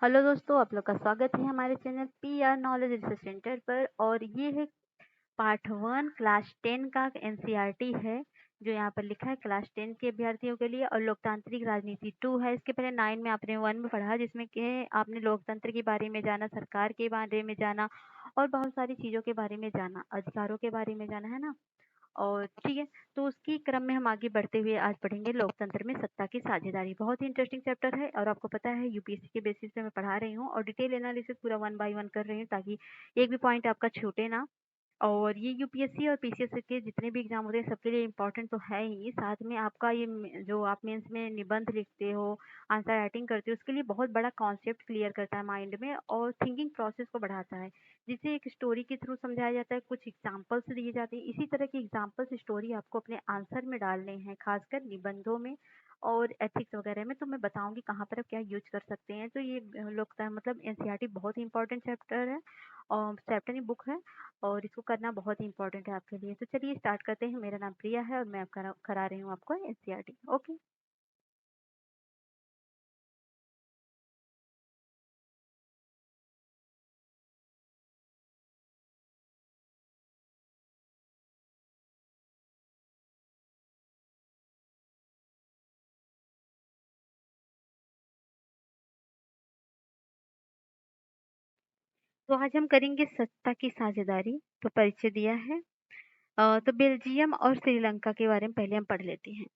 Hello दोस्तों, आप लोग का स्वागत है हमारे channel PR knowledge research centre पर। और ये है पार्ट 1 क्लास 10 का एनसीईआरटी है, जो यहाँ पर लिखा है क्लास 10 के अभ्यर्थियों के लिए। और लोकतांत्रिक राजनीति 2 है। इसके पहले 9 में आपने 1 में पढ़ा, जिसमें कि आपने लोकतंत्र के बारे में जाना, सरकार के बारे में जाना और बहुत सारी चीज़ों के बारे में जाना, अधिकारों के बारे में जाना, है ना। और ठीक है, तो उसकी क्रम में हम आगे बढ़ते हुए आज पढ़ेंगे लोकतंत्र में सत्ता की साझेदारी। बहुत ही इंटरेस्टिंग चैप्टर है और आपको पता है यूपीएससी के बेसिस पे मैं पढ़ा रही हूँ और डिटेल एनालिसिस पूरा 1 बाय 1 कर रही हूँ, ताकि एक भी पॉइंट आपका छूटे ना। और ये यूपीएससी और पीसीएस के जितने भी एग्जाम होते हैं सबके लिए इम्पोर्टेंट तो है ही, साथ में आपका ये जो आप मेंस में निबंध लिखते हो, आंसर राइटिंग करते हो, उसके लिए बहुत बड़ा कॉन्सेप्ट क्लियर करता है माइंड में और थिंकिंग प्रोसेस को बढ़ाता है, जिसे एक स्टोरी के थ्रू समझाया जाता है, कुछ एग्जाम्पल्स दिए जाते हैं। इसी तरह की एग्जाम्पल्स स्टोरी आपको अपने आंसर में डालने हैं, खासकर निबंधों में और एथिक्स वगैरह में। तो मैं बताऊंगी कहाँ पर आप क्या यूज कर सकते हैं। तो ये लोग मतलब एनसीईआरटी बहुत ही इंपॉर्टेंट चैप्टर है और चैप्टर ही बुक है, और इसको करना बहुत ही इंपॉर्टेंट है आपके लिए। तो चलिए स्टार्ट करते हैं। मेरा नाम प्रिया है और मैं करा करा रही हूँ आपको एनसीईआरटी। ओके। तो आज हम करेंगे सत्ता की साझेदारी। तो परिचय दिया है। तो बेल्जियम और श्रीलंका के बारे में पहले हम पढ़ लेते हैं।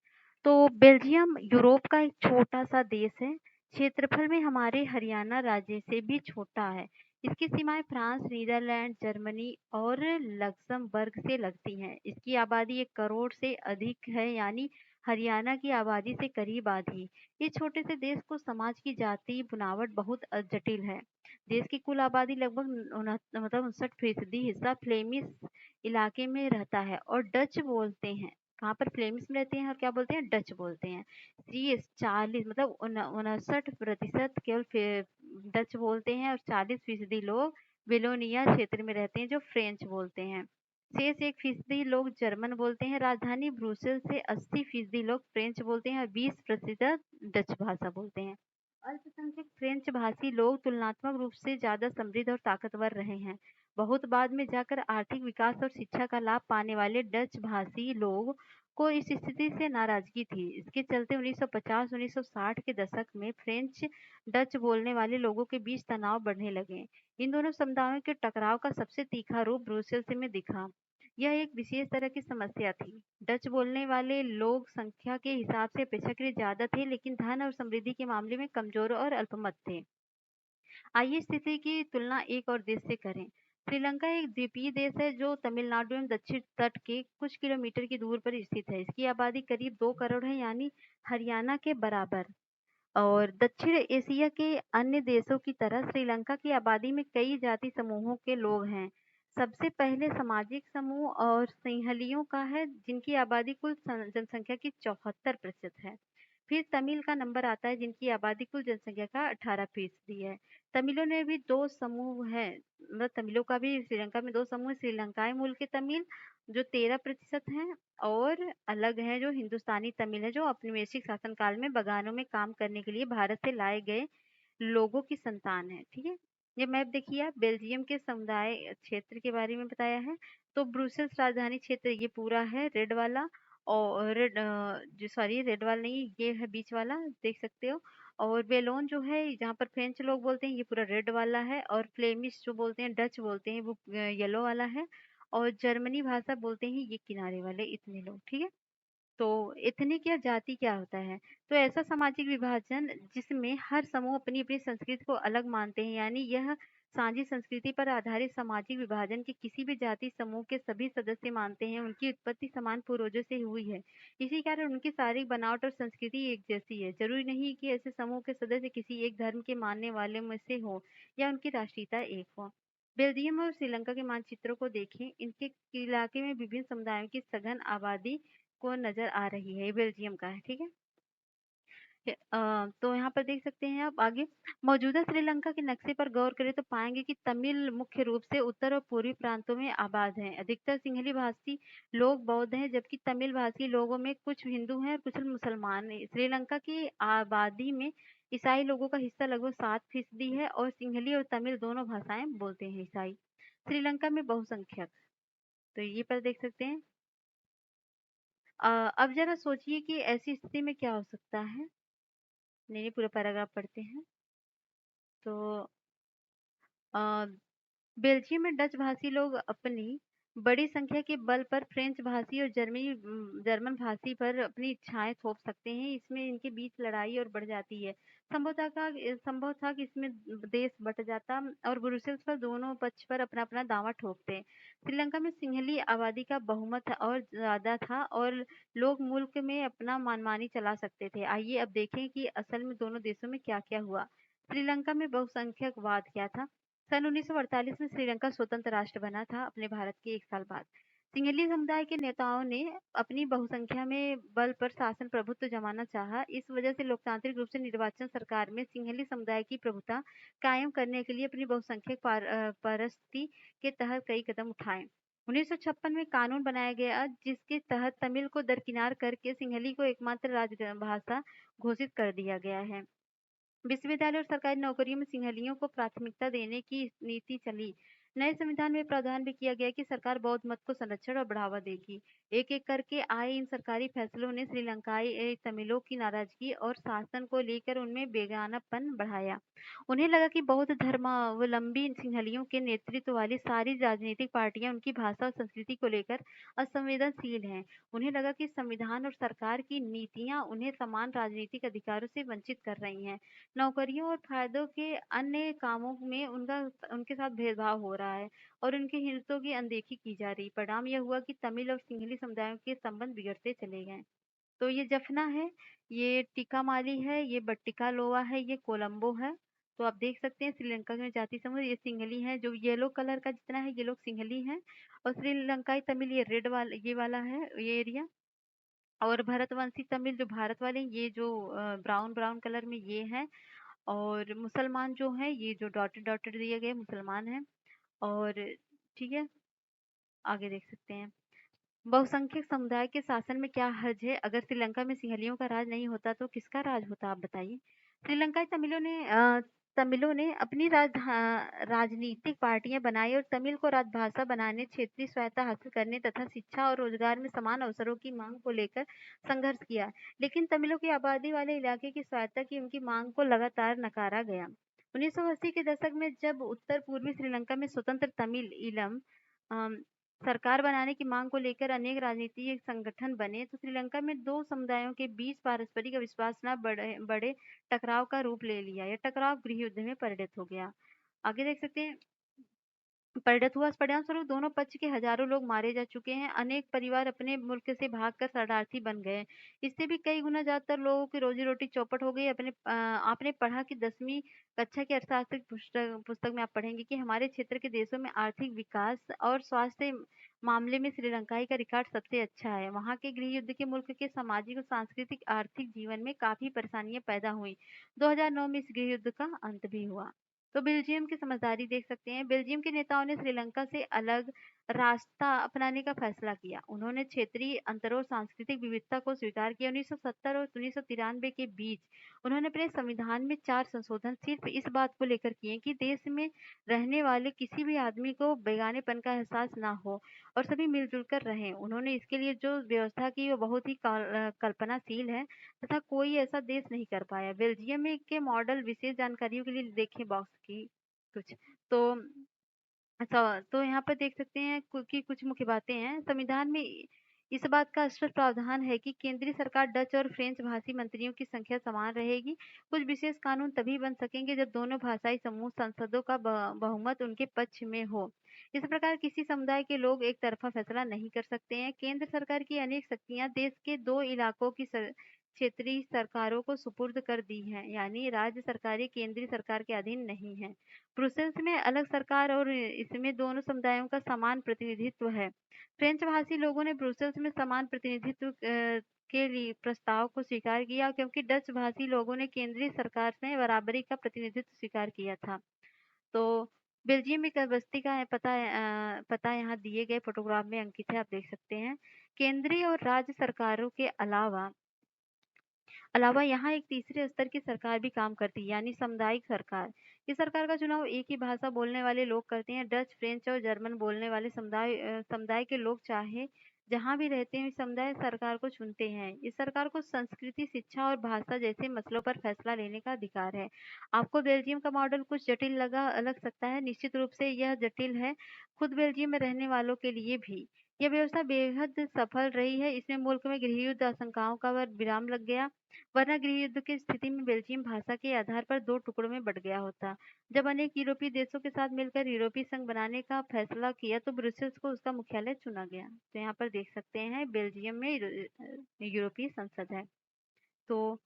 तो बेल्जियम यूरोप का एक छोटा सा देश है। क्षेत्रफल में हमारे हरियाणा राज्य से भी छोटा है। इसकी सीमाएं फ्रांस, नीदरलैंड, जर्मनी और लक्समबर्ग से लगती हैं। इसकी आबादी 1 करोड़ से अधिक है, यानी हरियाणा की आबादी से करीब आधी। इस छोटे से देश को समाज की जाति बुनावट बहुत जटिल है। देश की कुल आबादी लगभग 59% हिस्सा फ्लेमिश इलाके में रहता है और डच बोलते हैं। कहाँ पर फ्लेमिश में रहते हैं और क्या बोलते हैं, डच बोलते हैं। 40 मतलब 59% केवल डच बोलते हैं और 40% लोग वेलोनिया क्षेत्र में रहते हैं, जो फ्रेंच बोलते हैं। शेष 1% लोग जर्मन बोलते हैं। राजधानी ब्रुसेल से 80% लोग फ्रेंच बोलते हैं और 20% डच भाषा बोलते हैं। अल्पसंख्यक फ्रेंच भाषी लोग तुलनात्मक रूप से ज्यादा समृद्ध और ताकतवर रहे हैं। बहुत बाद में जाकर आर्थिक विकास और शिक्षा का लाभ पाने वाले डच भाषी लोग को इस स्थिति से नाराजगी थी। इसके चलते 1950-1960 के दशक में फ्रेंच डच बोलने वाले लोगों के बीच तनाव बढ़ने लगे। इन दोनों समुदायों के टकराव का सबसे तीखा रूप ब्रुसेल्स में दिखा। यह एक विशेष तरह की समस्या थी। डच बोलने वाले लोग संख्या के हिसाब से अपेक्षाकृत ज्यादा थे, लेकिन धन और समृद्धि के मामले में कमजोर और अल्पमत थे। आइए स्थिति की तुलना एक और देश से करें। श्रीलंका एक द्वीपीय देश है जो तमिलनाडु एवं दक्षिण तट के कुछ किलोमीटर की दूर पर स्थित है। इसकी आबादी करीब 2 करोड़ है, यानी हरियाणा के बराबर। और दक्षिण एशिया के अन्य देशों की तरह श्रीलंका की आबादी में कई जाति समूहों के लोग हैं। सबसे पहले सामाजिक समूह और सिंहलियों का है, जिनकी आबादी कुल जनसंख्या की 74% है। फिर तमिल का नंबर आता है, जिनकी आबादी कुल जनसंख्या का 18% है। तमिलों ने भी 2 समूह है, मतलब तमिलों का भी श्रीलंका में 2 समूह, श्रीलंकाई मूल के तमिल जो 13% हैं, और अलग है जो हिंदुस्तानी तमिल है, जो औपनिवेशिक शासनकाल में बगानों में काम करने के लिए भारत से लाए गए लोगों की संतान है। ठीक है। ये मैप देखिए आप, बेल्जियम के समुदाय क्षेत्र के बारे में बताया है। तो ब्रुसेल्स राजधानी क्षेत्र ये पूरा है रेड वाला, और रेड जो सॉरी रेड वाला नहीं, ये है बीच वाला, देख सकते हो। और वेलोन जो है जहाँ पर फ्रेंच लोग बोलते हैं, ये पूरा रेड वाला है। और फ्लेमिश जो बोलते हैं, डच बोलते हैं, वो येलो वाला है। और जर्मनी भाषा बोलते हैं ये किनारे वाले इतने लोग। ठीक है। तो एथनिक या जाति क्या होता है? तो ऐसा सामाजिक विभाजन जिसमें हर समूह अपनी अपनी संस्कृति को अलग मानते हैं, यानी यह साझी संस्कृति पर आधारित सामाजिक विभाजन के किसी भी जाति समूह के सभी सदस्य मानते हैं उनकी उत्पत्ति समान पूर्वजों से हुई है। इसी कारण उनकी शारीरिक बनावट और संस्कृति एक जैसी है। जरूरी नहीं कि ऐसे समूह के सदस्य किसी एक धर्म के मानने वाले में से हो या उनकी राष्ट्रीयता एक हो। बेल्जियम और श्रीलंका के मानचित्रों को देखें, इनके इलाके में विभिन्न समुदायों की सघन आबादी को नजर आ रही है। ये बेल्जियम का है। ठीक है। तो यहाँ पर देख सकते हैं आप आगे, मौजूदा श्रीलंका के नक्शे पर गौर करें तो पाएंगे कि तमिल मुख्य रूप से उत्तर और पूर्वी प्रांतों में आबाद हैं। अधिकतर सिंहली भाषी लोग बौद्ध हैं, जबकि तमिल भाषी लोगों में कुछ हिंदू हैं और कुछ मुसलमान हैं। श्रीलंका की आबादी में ईसाई लोगों का हिस्सा लगभग 7% है और सिंहली और तमिल दोनों भाषाएं बोलते हैं ईसाई। श्रीलंका में बहुसंख्यक, तो ये पर देख सकते हैं। अब जरा सोचिए कि ऐसी स्थिति में क्या हो सकता है। नहीं, पूरा पैराग्राफ पढ़ते हैं। तो अ, बेल्जियम में डच भाषी लोग अपनी बड़ी संख्या के बल पर फ्रेंच भाषी और जर्मन भाषी पर अपनी इच्छाएं थोप सकते हैं। इसमें इनके बीच लड़ाई और बढ़ जाती है। संभव था कि इसमें देश बट जाता और ब्रुसेल्स पर दोनों पक्ष पर अपना अपना दावा ठोकते। श्रीलंका में सिंहली आबादी का बहुमत और ज्यादा था और लोग मुल्क में अपना मनमानी चला सकते थे। आइए अब देखें कि असल में दोनों देशों में क्या क्या हुआ। श्रीलंका में बहुसंख्यकवाद क्या था। सन 1948 में श्रीलंका स्वतंत्र राष्ट्र बना था अपने भारत के 1 साल बाद। सिंहली समुदाय के नेताओं ने अपनी बहुसंख्या में बल पर शासन प्रभुत्व जमाना चाहा। इस वजह से लोकतांत्रिक रूप से निर्वाचन सरकार में सिंहली समुदाय की प्रभुता कायम करने के लिए अपनी बहुसंख्यक परस्ती के तहत कई कदम उठाए। 1956 में कानून बनाया गया जिसके तहत तमिल को दरकिनार करके सिंहली को एकमात्र राजभाषा घोषित कर दिया गया है। विश्वविद्यालय और सरकारी नौकरियों में सिंहलियों को प्राथमिकता देने की नीति चली। नए संविधान में प्रावधान भी किया गया कि सरकार बौद्ध मत को संरक्षण और बढ़ावा देगी। एक एक करके आए इन सरकारी फैसलों ने श्रीलंकाई तमिलों की नाराजगी और शासन को लेकर उनमें बेगानापन बढ़ाया। उन्हें लगा कि बौद्ध धर्मावलंबी सिंहलियों के नेतृत्व वाली सारी राजनीतिक पार्टियां उनकी भाषा और संस्कृति को लेकर असंवेदनशील हैं। उन्हें लगा कि संविधान और सरकार की नीतियां उन्हें समान राजनीतिक अधिकारों से वंचित कर रही हैं। नौकरियों और फायदों के अन्य कामों में उनके साथ भेदभाव हो रहा है और उनके हितों की अनदेखी की जा रही। परिणाम यह हुआ कि तमिल और सिंहली समुदायों के संबंध बिगड़ते चले गए। तो ये जफना है, ये टिकामाली है, ये बट्टिकालोआ है, ये कोलंबो है। तो आप देख सकते हैं श्रीलंका में जाति समूह ये सिंहली है। जो येलो कलर का जितना है ये लोग सिंहली हैं और श्रीलंकाई तमिल ये रेड वाला ये वाला है ये एरिया। और भरतवंशी तमिल जो भारत वाले ये जो ब्राउन ब्राउन कलर में ये है। और मुसलमान जो है ये जो डॉटेड डॉटेड दिए गए मुसलमान हैं। और ठीक है, आगे देख सकते हैं। बहुसंख्यक समुदाय के शासन में क्या हर्ज है। अगर श्रीलंका में सिंहलियों का राज नहीं होता तो किसका राज होता, आप बताइए। श्रीलंकाई तमिलों ने अपनी राजनीतिक पार्टियां बनाई और तमिल को राजभाषा बनाने, क्षेत्रीय स्वायत्ता हासिल करने तथा शिक्षा और रोजगार में समान अवसरों की मांग को लेकर संघर्ष किया। लेकिन तमिलों की आबादी वाले इलाके की स्वायत्ता की उनकी मांग को लगातार नकारा गया। 1980 के दशक में जब उत्तर पूर्वी श्रीलंका में स्वतंत्र तमिल ईलम सरकार बनाने की मांग को लेकर अनेक राजनीतिक संगठन बने तो श्रीलंका में दो समुदायों के बीच पारस्परिक अविश्वास न बड़े बड़े टकराव का रूप ले लिया। यह टकराव गृह युद्ध में परिणत हो गया। आगे देख सकते हैं। परिणत हुआ, इस परिणाम स्वरूप दोनों पक्ष के हजारों लोग मारे जा चुके हैं। अनेक परिवार अपने मुल्क से भागकर शरणार्थी बन गए। इससे भी कई गुना ज्यादातर लोगों की रोजी रोटी चौपट हो गई। आपने पढ़ा कि 10वीं कक्षा की अर्थशास्त्र पुस्तक में आप पढ़ेंगे कि हमारे क्षेत्र के देशों में आर्थिक विकास और स्वास्थ्य मामले में श्रीलंकाई का रिकॉर्ड सबसे अच्छा है। वहाँ के गृह युद्ध के मुल्क के सामाजिक और सांस्कृतिक आर्थिक जीवन में काफी परेशानियां पैदा हुई। 2009 में इस गृह युद्ध का अंत भी हुआ। तो बेल्जियम की समझदारी देख सकते हैं। बेल्जियम के नेताओं ने श्रीलंका से अलग रास्ता अपनाने का फैसला किया। उन्होंने क्षेत्रीय अंतरों और सांस्कृतिक विविधता को स्वीकार किया। 1970 और 1993 के बीच उन्होंने अपने संविधान में 4 संशोधन सिर्फ इस बात को लेकर किए कि देश में रहने वाले किसी भी आदमी को बेगानेपन का एहसास ना हो और सभी मिलजुल कर रहें। उन्होंने इसके लिए जो व्यवस्था की वो बहुत ही कल्पनाशील है तथा कोई ऐसा देश नहीं कर पाया। बेल्जियम में के मॉडल विशेष जानकारियों के लिए देखें बॉक्स की कुछ। तो अच्छा, तो यहाँ पर देख सकते हैं कि कुछ मुख्य बातें हैं। संविधान में इस बात का स्पष्ट प्रावधान है कि केंद्रीय सरकार डच और फ्रेंच भाषी मंत्रियों की संख्या समान रहेगी। कुछ विशेष कानून तभी बन सकेंगे जब दोनों भाषाई समूह संसदों का बहुमत उनके पक्ष में हो। इस प्रकार किसी समुदाय के लोग एक तरफा फैसला नहीं कर सकते हैं। केंद्र सरकार की अनेक शक्तियां देश के दो इलाकों की क्षेत्रीय सरकारों को सुपुर्द कर दी हैं, यानी राज्य सरकारें केंद्रीय सरकार के अधीन नहीं हैं। ब्रुसेल्स में अलग सरकार और इसमें दोनों समुदायों का समान प्रतिनिधित्व है। फ्रेंच भाषी लोगों ने ब्रुसेल्स में समान प्रतिनिधित्व के लिए प्रस्ताव को स्वीकार किया, क्योंकि डच भाषी लोगों ने केंद्रीय सरकार से बराबरी का प्रतिनिधित्व स्वीकार किया था। तो बेल्जियम में एक बस्ती का है पता यहाँ दिए गए फोटोग्राफ में अंकित है, आप देख सकते हैं। केंद्रीय और राज्य सरकारों के अलावा अलावा यहाँ एक तीसरे स्तर की सरकार भी काम करती है, यानी सामुदायिक सरकार। इस सरकार का चुनाव एक ही भाषा बोलने वाले लोग करते हैं। डच, फ्रेंच और जर्मन बोलने वाले समुदाय के लोग चाहे जहाँ भी रहते हैं, समुदाय सरकार को चुनते हैं। इस सरकार को संस्कृति, शिक्षा और भाषा जैसे मसलों पर फैसला लेने का अधिकार है। आपको बेल्जियम का मॉडल कुछ जटिल लग सकता है, निश्चित रूप से यह जटिल है, खुद बेल्जियम में रहने वालों के लिए भी। यह व्यवस्था बेहद सफल रही है। इसमें मुल्क में गृह युद्ध आशंकाओं का विराम लग गया, वरना गृह युद्ध की स्थिति में बेल्जियम भाषा के आधार पर 2 टुकड़ों में बँट गया होता। जब अनेक यूरोपीय देशों के साथ मिलकर यूरोपीय संघ बनाने का फैसला किया, तो ब्रुसेल्स को उसका मुख्यालय चुना गया। तो यहाँ पर देख सकते हैं बेल्जियम में यूरोपीय संसद है। तो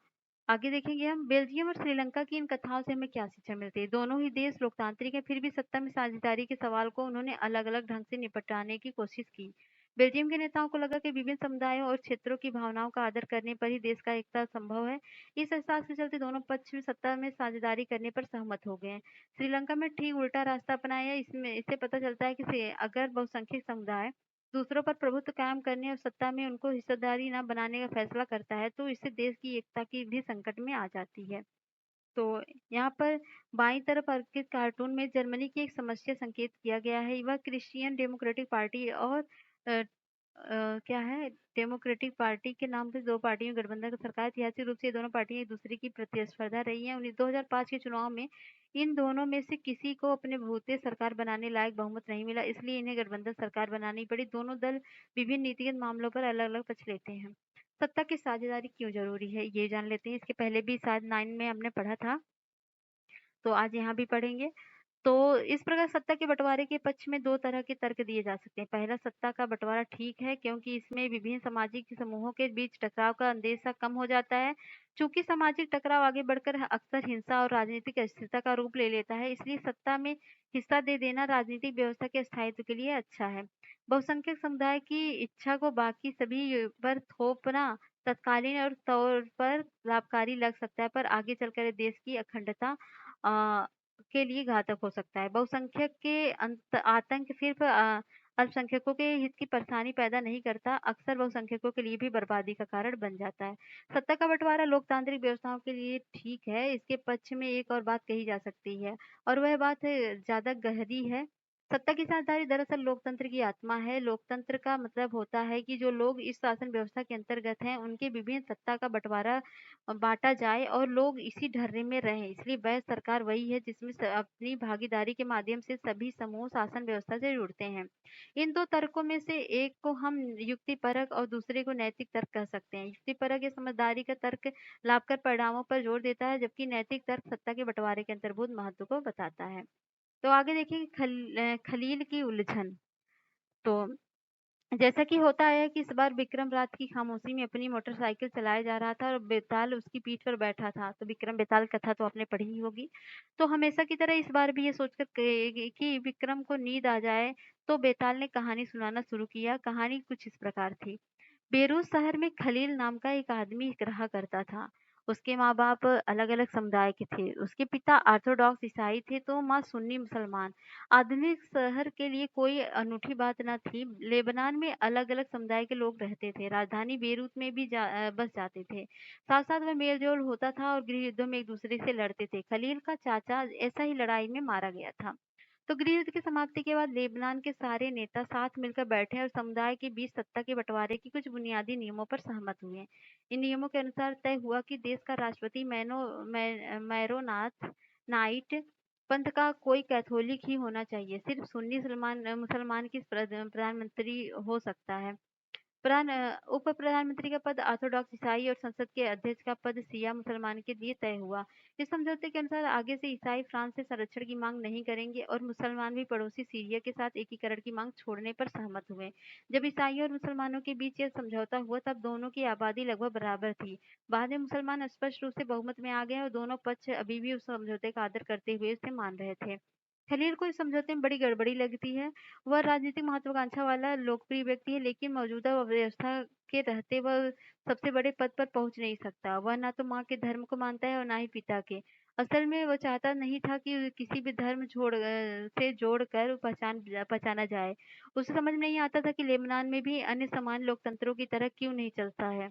आगे देखेंगे हम बेल्जियम और श्रीलंका की इन कथाओं से हमें क्या शिक्षा मिलती है। दोनों ही देश लोकतांत्रिक हैं, फिर भी सत्ता में साझेदारी के सवाल को उन्होंने अलग-अलग ढंग से निपटाने की कोशिश की। बेल्जियम के नेताओं को लगा कि विभिन्न समुदायों और क्षेत्रों की भावनाओं का आदर करने पर ही देश का एकता संभव है। इस एहसास के चलते दोनों पक्ष में सत्ता में साझेदारी करने पर सहमत हो गए हैं। श्रीलंका में ठीक उल्टा रास्ता अपनाया। इसमें इससे पता चलता है कि अगर बहुसंख्यक समुदाय दूसरों पर प्रभुत्व कायम करने और सत्ता में उनको हिस्सेदारी न बनाने का फैसला करता है, तो इससे देश की एकता की भी संकट में आ जाती है। तो यहाँ पर बाईं तरफ अंकित कार्टून में जर्मनी की एक समस्या संकेत किया गया है। वह क्रिश्चियन डेमोक्रेटिक पार्टी और क्या है, डेमोक्रेटिक पार्टी के नाम से 2 पार्टियों की गठबंधन की सरकार। ऐतिहासिक रूप से ये दोनों पार्टियां एक दूसरे की प्रतिस्पर्धा रही हैं। 2005 के चुनाव में इन दोनों में से किसी को अपने भूते सरकार बनाने लायक बहुमत नहीं मिला, इसलिए इन्हें गठबंधन सरकार बनानी पड़ी। दोनों दल विभिन्न नीतिगत मामलों पर अलग-अलग पक्ष लेते हैं। सत्ता की साझेदारी क्यों ज़रूरी है, ये जान लेते हैं। इसके पहले भी शायद 9 में हमने पढ़ा था, तो आज यहाँ भी पढ़ेंगे। तो इस प्रकार सत्ता के बँटवारे के पक्ष में 2 तरह के तर्क दिए जा सकते हैं। पहला, सत्ता का बँटवारा ठीक है, क्योंकि इसमें विभिन्न सामाजिक समूहों के बीच टकराव का अंदेशा कम हो जाता है। चूँकि सामाजिक टकराव आगे बढ़कर अक्सर हिंसा और राजनीतिक अस्थिरता का रूप ले लेता है, इसलिए सत्ता में हिस्सा दे देना राजनीतिक व्यवस्था के स्थायित्व के लिए अच्छा है। बहुसंख्यक समुदाय की इच्छा को बाकी सभी पर थोपना तत्कालीन और तौर पर लाभकारी लग सकता है, पर आगे चलकर देश की अखंडता अ, के लिए घातक हो सकता है। बहुसंख्यक के आतंक सिर्फ अल्पसंख्यकों के हित की परेशानी पैदा नहीं करता, अक्सर बहुसंख्यकों के लिए भी बर्बादी का कारण बन जाता है। सत्ता का बँटवारा लोकतांत्रिक व्यवस्थाओं के लिए ठीक है, इसके पक्ष में एक और बात कही जा सकती है, और वह बात ज़्यादा गहरी है। सत्ता की साझेदारी दरअसल लोकतंत्र की आत्मा है। लोकतंत्र का मतलब होता है कि जो लोग इस शासन व्यवस्था के अंतर्गत हैं, उनके विभिन्न सत्ता का बँटवारा बाँटा जाए और लोग इसी ढर्रे में रहें। इसलिए वैध सरकार वही है जिसमें अपनी भागीदारी के माध्यम से सभी समूह शासन व्यवस्था से जुड़ते हैं। इन 2 तर्कों में से एक को हम युक्तिपरक और दूसरे को नैतिक तर्क कह सकते हैं। युक्तिपरक या समझदारी का तर्क लाभकर परिणामों पर जोर देता है, जबकि नैतिक तर्क सत्ता के बँटवारे के अंतर्भूत महत्व को बताता है। तो आगे देखिए खलील की उलझन। तो जैसा कि होता है कि इस बार विक्रम रात की खामोशी में अपनी मोटरसाइकिल चलाए जा रहा था और बेताल उसकी पीठ पर बैठा था। तो विक्रम बेताल कथा तो आपने पढ़ी ही होगी। तो हमेशा की तरह इस बार भी ये सोचकर कि विक्रम को नींद आ जाए, तो बेताल ने कहानी सुनाना शुरू किया। कहानी कुछ इस प्रकार थी। बेरूत शहर में खलील नाम का एक आदमी रहा करता था। उसके माँ-बाप अलग-अलग समुदाय के थे। उसके पिता ऑर्थोडॉक्स ईसाई थे, तो माँ सुन्नी मुसलमान। आधुनिक शहर के लिए कोई अनूठी बात न थी। लेबनान में अलग-अलग समुदाय के लोग रहते थे। राजधानी बेरूत में भी बस जाते थे। साथ-साथ में मेल-जोल होता था और गृह युद्धों में एक-दूसरे से लड़ते थे। खलील का चाचा ऐसा ही लड़ाई में मारा गया था। तो गृह युद्ध की समाप्ति के बाद लेबनान के सारे नेता साथ मिलकर बैठे और समुदाय के बीच सत्ता के बंटवारे की कुछ बुनियादी नियमों पर सहमत हुए। इन नियमों के अनुसार तय हुआ कि देश का राष्ट्रपति मैरोनाथ नाइट पंथ का कोई कैथोलिक ही होना चाहिए। सिर्फ सुन्नी मुसलमान मुसलमान की प्रधानमंत्री हो सकता है। उप प्रधानमंत्री का पद ऑर्थोडॉक्स ईसाई और संसद के अध्यक्ष का पद शिया मुसलमान के लिए तय हुआ। इस समझौते के अनुसार आगे से ईसाई फ्रांस से संरक्षण की मांग नहीं करेंगे और मुसलमान भी पड़ोसी सीरिया के साथ एकीकरण की मांग छोड़ने पर सहमत हुए। जब ईसाइयों और मुसलमानों के बीच यह समझौता हुआ तब दोनों की आबादी लगभग बराबर थी। बाद में मुसलमान स्पष्ट रूप से बहुमत में आ गए और दोनों पक्ष अभी भी उस समझौते का आदर करते हुए उसे मान रहे थे। खलील को इस समझौते में बड़ी गड़बड़ी लगती है। वह राजनीतिक महत्वाकांक्षा वाला लोकप्रिय व्यक्ति है, लेकिन मौजूदा व्यवस्था के रहते वह सबसे बड़े पद पर पहुंच नहीं सकता। वह ना तो माँ के धर्म को मानता है और ना ही पिता के। असल में वह चाहता नहीं था कि किसी भी धर्म से जोड़कर पहचाना जाए। उसे समझ में नहीं आता था कि लेबनान में भी अन्य समान लोकतंत्रों की तरह क्यों नहीं चलता है।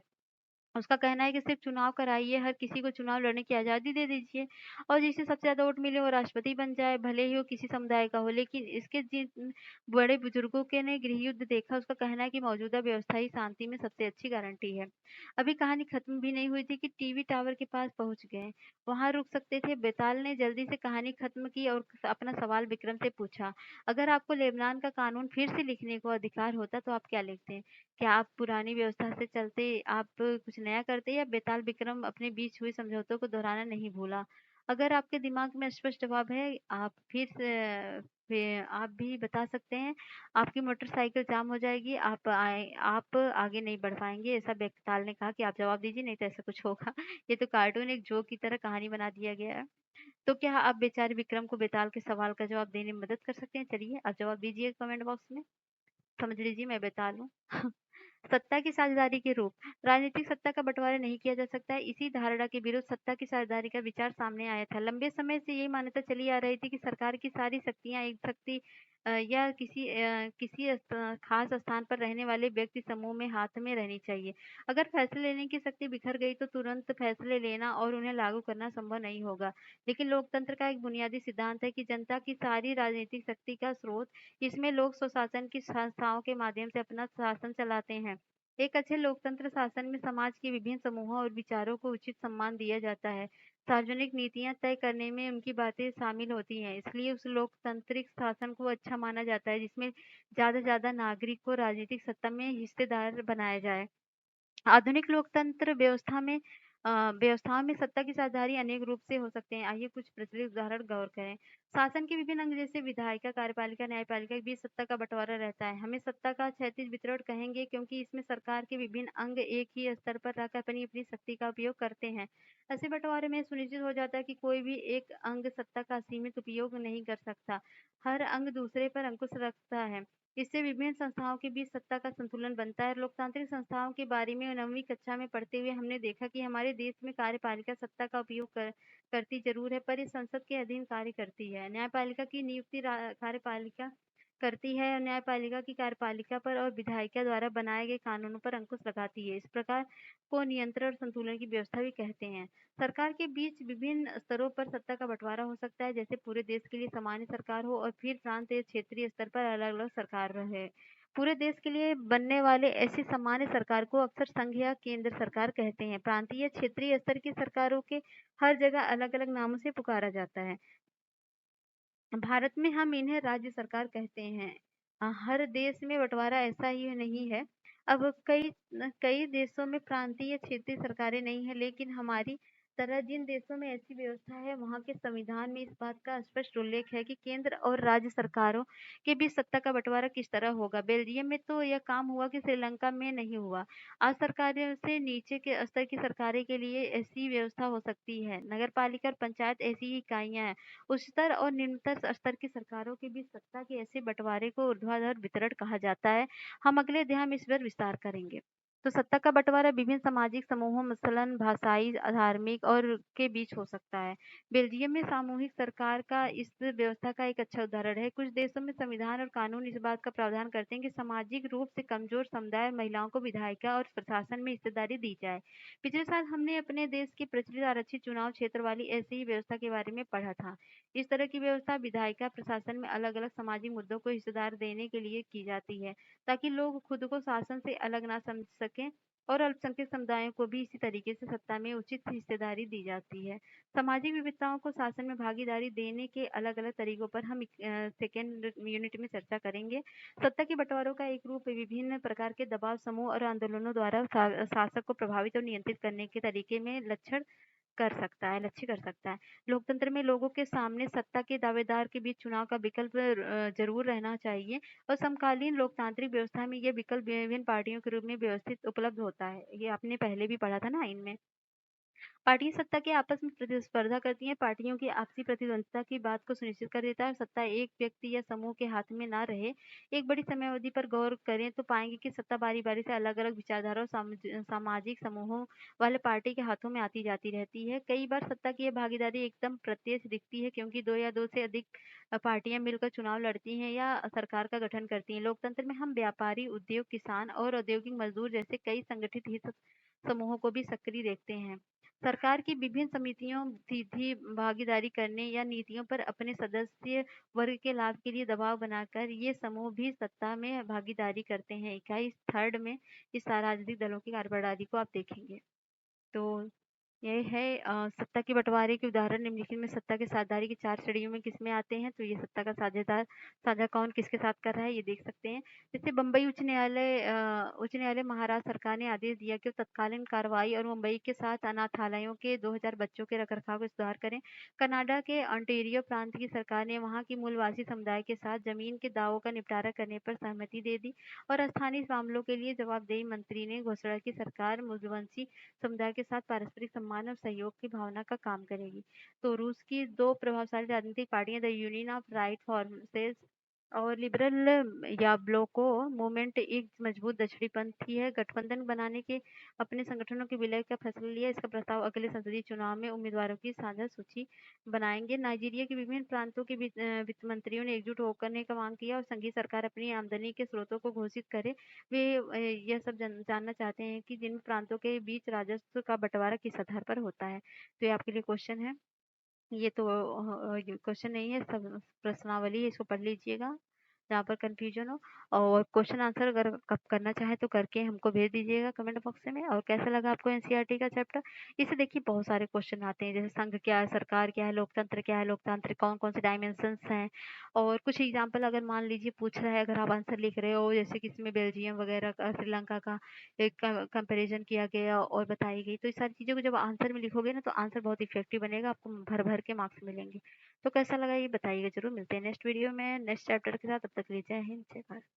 उसका कहना है कि सिर्फ चुनाव कराइए, हर किसी को चुनाव लड़ने की आज़ादी दे दीजिए और जिसे सबसे ज़्यादा वोट मिले वो राष्ट्रपति बन जाए, भले ही वो किसी समुदाय का हो। लेकिन इसके जिन बड़े बुजुर्गों के ने गृह युद्ध देखा, उसका कहना है कि मौजूदा व्यवस्था ही शांति में सबसे अच्छी गारंटी है। अभी कहानी खत्म भी नहीं हुई थी कि टीवी टावर के पास पहुंच गए। वहां रुक सकते थे। बेताल ने जल्दी से कहानी खत्म की और अपना सवाल विक्रम से पूछा, अगर आपको लेबनान का कानून फिर से लिखने को अधिकार होता तो आप क्या लिखते? क्या आप पुरानी व्यवस्था से चलते, आप कुछ नया करते, या बेताल विक्रम अपने बीच हुए समझौतों को दोहराना नहीं भूला? अगर आपके दिमाग में स्पष्ट जवाब है, आप भी बता सकते हैं। आपकी मोटरसाइकिल जाम हो जाएगी, आप आगे नहीं बढ़ पाएँगे। ऐसा बेताल ने कहा कि आप जवाब दीजिए, नहीं तो ऐसा कुछ होगा। ये तो कार्टून एक जोक की तरह कहानी बना दिया गया है। तो क्या आप बेचारे विक्रम को बेताल के सवाल का जवाब देने में मदद कर सकते हैं? चलिए, आप जवाब दीजिए कमेंट बॉक्स में। समझ लीजिए मैं बेताल हूँ। सत्ता की साझेदारी के रूप। राजनीतिक सत्ता का बंटवारा नहीं किया जा सकता है। इसी धारणा के विरुद्ध सत्ता की साझेदारी का विचार सामने आया था। लंबे समय से यही मान्यता चली आ रही थी कि सरकार की सारी शक्तियां एक शक्ति या खास स्थान पर रहने वाले व्यक्ति समूह में हाथ में रहनी चाहिए। अगर फैसले लेने की शक्ति बिखर गई तो तुरंत फैसले लेना और उन्हें लागू करना संभव नहीं होगा। लेकिन लोकतंत्र का एक बुनियादी सिद्धांत है कि जनता की सारी राजनीतिक शक्ति का स्रोत, इसमें लोक स्वशासन की संस्थाओं के माध्यम से अपना शासन चलाते हैं। एक अच्छे लोकतंत्र शासन में समाज के विभिन्न समूहों और विचारों को उचित सम्मान दिया जाता है। सार्वजनिक नीतियां तय करने में उनकी बातें शामिल होती हैं। इसलिए उस लोकतांत्रिक शासन को अच्छा माना जाता है जिसमें ज्यादा से ज्यादा नागरिक को राजनीतिक सत्ता में हिस्सेदार बनाया जाए। आधुनिक लोकतंत्र व्यवस्थाओं में सत्ता की साझेदारी अनेक रूप से हो सकते हैं। आइए कुछ प्रचलित उदाहरण गौर करें। शासन के विभिन्न अंग जैसे विधायिका, कार्यपालिका, न्यायपालिका के बीच सत्ता का बंटवारा रहता है। हमें सत्ता का क्षैतिज वितरण कहेंगे क्योंकि इसमें सरकार के विभिन्न अंग एक ही स्तर पर रहकर अपनी अपनी शक्ति का उपयोग करते हैं। ऐसे बंटवारे में सुनिश्चित हो जाता है कि कोई भी एक अंग सत्ता का असीमित उपयोग नहीं कर सकता। हर अंग दूसरे पर अंकुश रखता है। इससे विभिन्न संस्थाओं के बीच सत्ता का संतुलन बनता है। लोकतांत्रिक संस्थाओं के बारे में 9वीं कक्षा में पढ़ते हुए हमने देखा कि हमारे देश में कार्यपालिका सत्ता का उपयोग करती जरूर है, पर ये संसद के अधीन कार्य करती है। न्यायपालिका की नियुक्ति कार्यपालिका करती है और न्यायपालिका की कार्यपालिका पर और विधायिका द्वारा बनाए गए कानूनों पर अंकुश लगाती है। इस प्रकार को नियंत्रण और संतुलन की व्यवस्था भी कहते हैं। सरकार के बीच विभिन्न स्तरों पर सत्ता का बंटवारा हो सकता है, जैसे पूरे देश के लिए सामान्य सरकार हो और फिर प्रांत या क्षेत्रीय स्तर पर अलग अलग सरकार रहे। पूरे देश के लिए बनने वाले ऐसी सामान्य सरकार को अक्सर संघ या केंद्र सरकार कहते हैं। प्रांतीय या क्षेत्रीय स्तर की सरकारों के हर जगह अलग अलग नामों से पुकारा जाता है। भारत में हम इन्हें राज्य सरकार कहते हैं। हर देश में बंटवारा ऐसा ही नहीं है। अब कई देशों में प्रांतीय या क्षेत्रीय सरकारें नहीं है, लेकिन हमारी तरह जिन देशों में ऐसी व्यवस्था है, वहाँ के संविधान में इस बात का स्पष्ट उल्लेख है कि केंद्र और राज्य सरकारों के बीच सत्ता का बंटवारा किस तरह होगा। बेल्जियम में तो यह काम हुआ कि श्रीलंका में नहीं हुआ। आज सरकारों से नीचे के स्तर की सरकारें के लिए ऐसी व्यवस्था हो सकती है। नगर पालिका और पंचायत ऐसी ही इकाइयां हैं। उच्चतर और निम्नतर स्तर की सरकारों के बीच सत्ता के ऐसे बंटवारे को ऊर्ध्वाधर वितरण कहा जाता है। हम अगले अध्याय में इस पर विस्तार करेंगे। तो सत्ता का बंटवारा विभिन्न सामाजिक समूहों, मसलन भाषाई, धार्मिक और के बीच हो सकता है। बेल्जियम में सामूहिक सरकार का इस व्यवस्था का एक अच्छा उदाहरण है। कुछ देशों में संविधान और कानून इस बात का प्रावधान करते हैं कि सामाजिक रूप से कमजोर समुदाय और महिलाओं को विधायिका और प्रशासन में हिस्सेदारी दी जाए। पिछले साल हमने अपने देश की प्रचलित आरक्षित चुनाव क्षेत्र वाली ऐसी ही व्यवस्था के बारे में पढ़ा था। इस तरह की व्यवस्था विधायिका प्रशासन में अलग अलग सामाजिक मुद्दों को हिस्सेदार देने के लिए की जाती है, ताकि लोग खुद को शासन से अलग ना समझ सकें और अल्पसंख्यक समुदायों को भी इसी तरीके से सत्ता में उचित हिस्सेदारी दी जाती है। सामाजिक विविधताओं को शासन में भागीदारी देने के अलग-अलग तरीकों पर हम सेकंड यूनिट में चर्चा करेंगे। सत्ता के बँटवारों का एक रूप विभिन्न प्रकार के दबाव समूह और आंदोलनों द्वारा शासक को प्रभावित और नियंत्रित करने के तरीके में लक्ष्य कर सकता है। लोकतंत्र में लोगों के सामने सत्ता के दावेदार के बीच चुनाव का विकल्प ज़रूर रहना चाहिए और समकालीन लोकतांत्रिक व्यवस्था में ये विकल्प विभिन्न पार्टियों के रूप में व्यवस्थित उपलब्ध होता है। ये आपने पहले भी पढ़ा था ना इनमें। पार्टी सत्ता के आपस में प्रतिस्पर्धा करती हैं, पार्टियों की आपसी प्रतिद्वंद्विता की बात को सुनिश्चित कर देता है। सत्ता एक व्यक्ति या समूह के हाथ में ना रहे। एक बड़ी समयावधि पर गौर करें तो पाएँगे कि सत्ता बारी-बारी से अलग-अलग विचारधारा और सामाजिक समूहों वाले पार्टी के हाथों में आती जाती रहती है। कई बार सत्ता की ये भागीदारी एकदम प्रत्यक्ष दिखती है क्योंकि 2 या 2 से अधिक पार्टियाँ मिलकर चुनाव लड़ती हैं या सरकार का गठन करती हैं। लोकतंत्र में हम व्यापारी, उद्योग, किसान और औद्योगिक मजदूर जैसे कई संगठित हित समूहों को भी सक्रिय देखते हैं। सरकार की विभिन्न समितियों सीधी भागीदारी करने या नीतियों पर अपने सदस्य वर्ग के लाभ के लिए दबाव बनाकर ये समूह भी सत्ता में भागीदारी करते हैं। इकाई थर्ड में इस राजनीतिक दलों की कार्यप्रणाली को आप देखेंगे। तो ये है सत्ता के बँटवारे के उदाहरण निम्नलिखित में सत्ता के साझेदारी की 4 श्रेणियों में किसमें आते हैं? तो ये सत्ता का साझा कौन किसके साथ कर रहा है, ये देख सकते हैं। जैसे बम्बई उच्च न्यायालय महाराष्ट्र सरकार ने आदेश दिया कि वो तत्कालीन कार्रवाई और मुंबई के साथ अनाथालयों के 2000 बच्चों के रखरखाव में सुधार करें। कनाडा के ओंटारियो प्रांत की सरकार ने वहाँ की मूलवासी समुदाय के साथ जमीन के दावों का निपटारा करने पर सहमति दे दी और स्थानीय मामलों के लिए जवाबदेही मंत्री ने घोषणा की सरकार मूलवंशी समुदाय के साथ पारस्परिक सम्मान और सहयोग की भावना का काम करेगी। तो रूस की 2 प्रभावशाली राजनीतिक पार्टियां the union of right forces और लिबरल याब्लोको मूवमेंट एक मजबूत दक्षिणपंथी है। गठबंधन बनाने के अपने संगठनों के विलय का फैसला लिया। इसका प्रस्ताव अगले संसदीय चुनाव में उम्मीदवारों की साझा सूची बनाएंगे। नाइजीरिया के विभिन्न प्रांतों के वित्त मंत्रियों ने एकजुट होकर का मांग किया और संघीय सरकार अपनी आमदनी के स्रोतों को घोषित करे। वे यह सब जानना चाहते हैं कि जिन प्रांतों के बीच राजस्व का बंटवारा किस आधार पर होता है। तो ये आपके लिए क्वेश्चन है। ये तो क्वेश्चन नहीं है, सब प्रश्नावली है, इसको पढ़ लीजिएगा जहाँ पर कंफ्यूजन हो। और क्वेश्चन आंसर अगर आप करना चाहें तो करके हमको भेज दीजिएगा कमेंट बॉक्स में। और कैसा लगा आपको एनसीईआरटी का चैप्टर? इसे देखिए बहुत सारे क्वेश्चन आते हैं, जैसे संघ क्या है, सरकार क्या है, लोकतंत्र कौन कौन से डायमेंशंस हैं। और कुछ एग्जाम्पल अगर मान लीजिए पूछ रहा है, अगर आप आंसर लिख रहे हो, जैसे किसी में बेल्जियम वगैरह का, श्रीलंका का एक कंपैरिजन किया गया और बताई गई, तो इस सारी चीज़ों को जब आंसर में लिखोगे ना तो आंसर बहुत इफेक्टिव बनेगा, आपको भर-भर के मार्क्स मिलेंगे। तो कैसा लगा ये बताइएगा ज़रूर। मिलते हैं नेक्स्ट वीडियो में नेक्स्ट चैप्टर के साथ, तब तक के लिए जय हिंद, जय भारत।